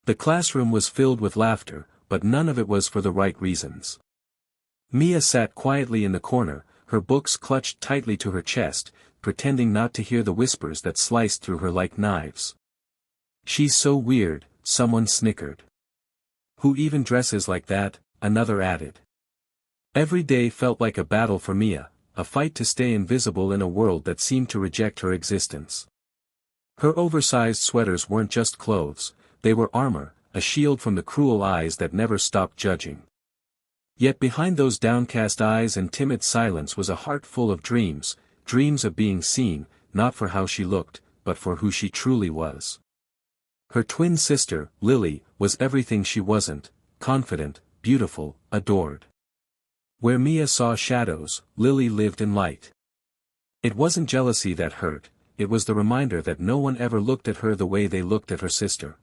The classroom was filled with laughter, but none of it was for the right reasons. Mia sat quietly in the corner, her books clutched tightly to her chest, pretending not to hear the whispers that sliced through her like knives. "She's so weird," someone snickered. "Who even dresses like that?" another added. Every day felt like a battle for Mia, a fight to stay invisible in a world that seemed to reject her existence. Her oversized sweaters weren't just clothes, they were armor, a shield from the cruel eyes that never stopped judging. Yet behind those downcast eyes and timid silence was a heart full of dreams, dreams of being seen, not for how she looked, but for who she truly was. Her twin sister, Lily, was everything she wasn't: confident, beautiful, adored. Where Mia saw shadows, Lily lived in light. It wasn't jealousy that hurt, it was the reminder that no one ever looked at her the way they looked at her sister.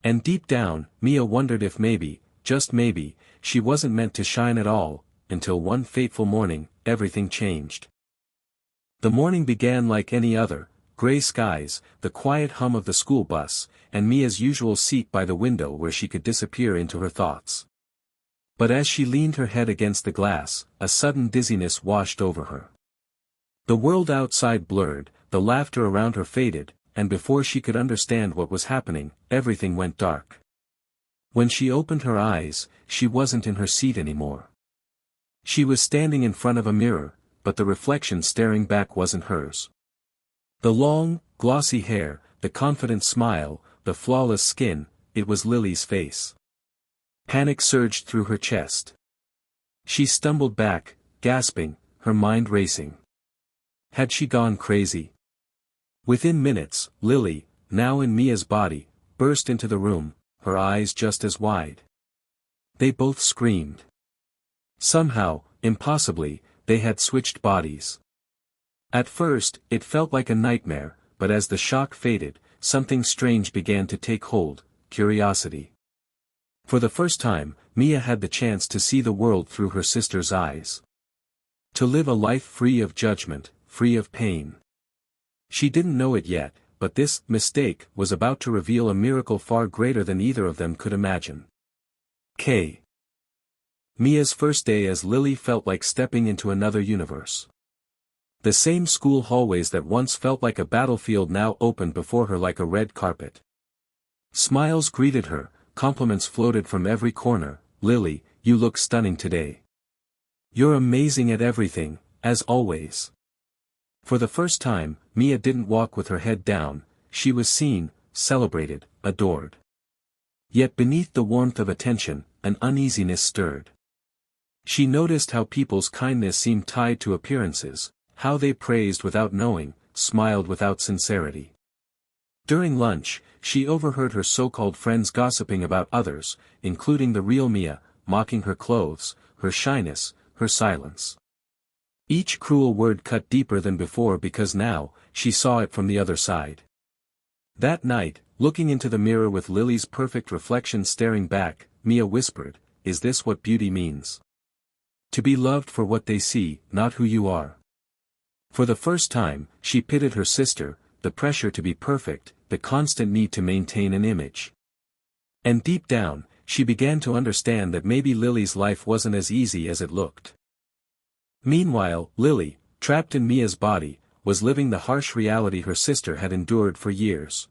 And deep down, Mia wondered if maybe, just maybe, she wasn't meant to shine at all, until one fateful morning, everything changed. The morning began like any other: gray skies, the quiet hum of the school bus, and Mia's usual seat by the window where she could disappear into her thoughts. But as she leaned her head against the glass, a sudden dizziness washed over her. The world outside blurred, the laughter around her faded, and before she could understand what was happening, everything went dark. When she opened her eyes, she wasn't in her seat anymore. She was standing in front of a mirror, but the reflection staring back wasn't hers. The long, glossy hair, the confident smile, the flawless skin, it was Lily's face. Panic surged through her chest. She stumbled back, gasping, her mind racing. Had she gone crazy? Within minutes, Lily, now in Mia's body, burst into the room, her eyes just as wide. They both screamed. Somehow, impossibly, they had switched bodies. At first, it felt like a nightmare, but as the shock faded, something strange began to take hold: curiosity. For the first time, Mia had the chance to see the world through her sister's eyes. To live a life free of judgment, free of pain. She didn't know it yet, but this mistake was about to reveal a miracle far greater than either of them could imagine. Mia's first day as Lily felt like stepping into another universe. The same school hallways that once felt like a battlefield now opened before her like a red carpet. Smiles greeted her, compliments floated from every corner: "Lily, you look stunning today. You're amazing at everything, as always." For the first time, Mia didn't walk with her head down, she was seen, celebrated, adored. Yet beneath the warmth of attention, an uneasiness stirred. She noticed how people's kindness seemed tied to appearances, how they praised without knowing, smiled without sincerity. During lunch, she overheard her so-called friends gossiping about others, including the real Mia, mocking her clothes, her shyness, her silence. Each cruel word cut deeper than before because now, she saw it from the other side. That night, looking into the mirror with Lily's perfect reflection staring back, Mia whispered, "Is this what beauty means? To be loved for what they see, not who you are." For the first time, she pitied her sister, the pressure to be perfect, the constant need to maintain an image. And deep down, she began to understand that maybe Lily's life wasn't as easy as it looked. Meanwhile, Lily, trapped in Mia's body, was living the harsh reality her sister had endured for years.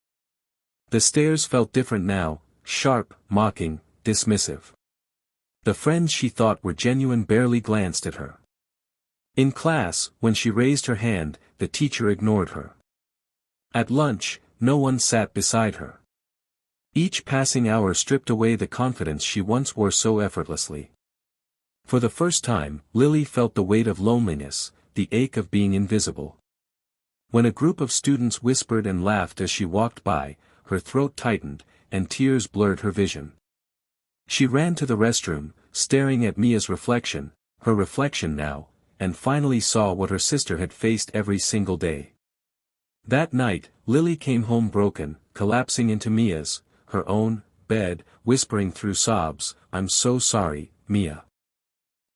The stares felt different now, sharp, mocking, dismissive. The friends she thought were genuine barely glanced at her. In class, when she raised her hand, the teacher ignored her. At lunch, no one sat beside her. Each passing hour stripped away the confidence she once wore so effortlessly. For the first time, Lily felt the weight of loneliness, the ache of being invisible. When a group of students whispered and laughed as she walked by, her throat tightened, and tears blurred her vision. She ran to the restroom, staring at Mia's reflection, her reflection now, and finally saw what her sister had faced every single day. That night, Lily came home broken, collapsing into Mia's, her own, bed, whispering through sobs, "I'm so sorry, Mia."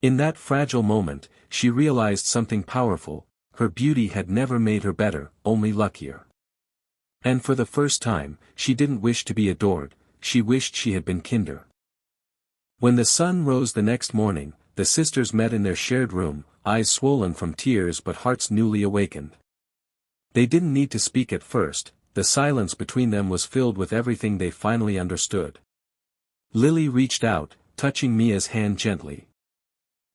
In that fragile moment, she realized something powerful: her beauty had never made her better, only luckier. And for the first time, she didn't wish to be adored, she wished she had been kinder. When the sun rose the next morning, the sisters met in their shared room, eyes swollen from tears but hearts newly awakened. They didn't need to speak at first, the silence between them was filled with everything they finally understood. Lily reached out, touching Mia's hand gently.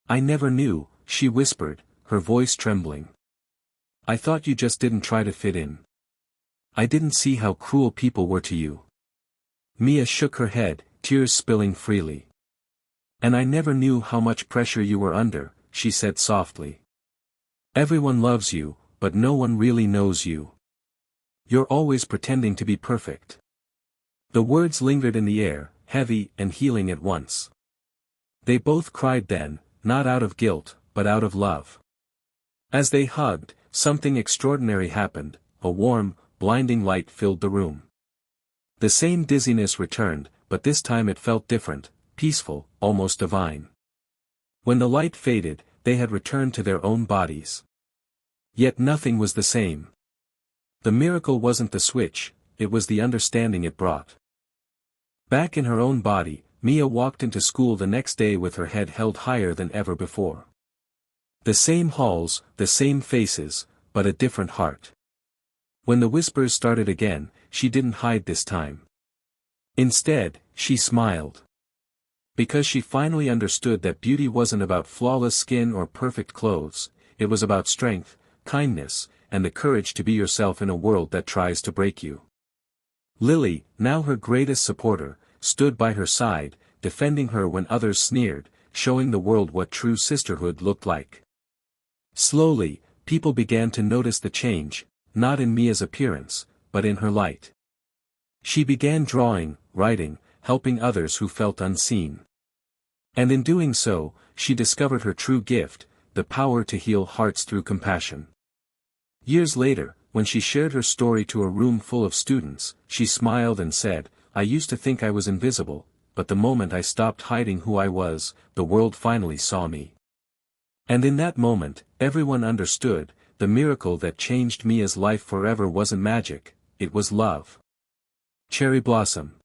"I never knew," she whispered, her voice trembling. "I thought you just didn't try to fit in. I didn't see how cruel people were to you." Mia shook her head, tears spilling freely. "And I never knew how much pressure you were under," she said softly. "Everyone loves you, but no one really knows you. You're always pretending to be perfect." The words lingered in the air, heavy and healing at once. They both cried then, not out of guilt, but out of love. As they hugged, something extraordinary happened, a warm, blinding light filled the room. The same dizziness returned, but this time it felt different, peaceful, almost divine. When the light faded, they had returned to their own bodies. Yet nothing was the same. The miracle wasn't the switch, it was the understanding it brought. Back in her own body, Mia walked into school the next day with her head held higher than ever before. The same halls, the same faces, but a different heart. When the whispers started again, she didn't hide this time. Instead, she smiled. Because she finally understood that beauty wasn't about flawless skin or perfect clothes, it was about strength, kindness, and the courage to be yourself in a world that tries to break you. Lily, now her greatest supporter, stood by her side, defending her when others sneered, showing the world what true sisterhood looked like. Slowly, people began to notice the change, not in Mia's appearance, but in her light. She began drawing, writing, helping others who felt unseen. And in doing so, she discovered her true gift, the power to heal hearts through compassion. Years later, when she shared her story to a room full of students, she smiled and said, "I used to think I was invisible, but the moment I stopped hiding who I was, the world finally saw me." And in that moment, everyone understood, the miracle that changed Mia's life forever wasn't magic, it was love. Cherry Blossom.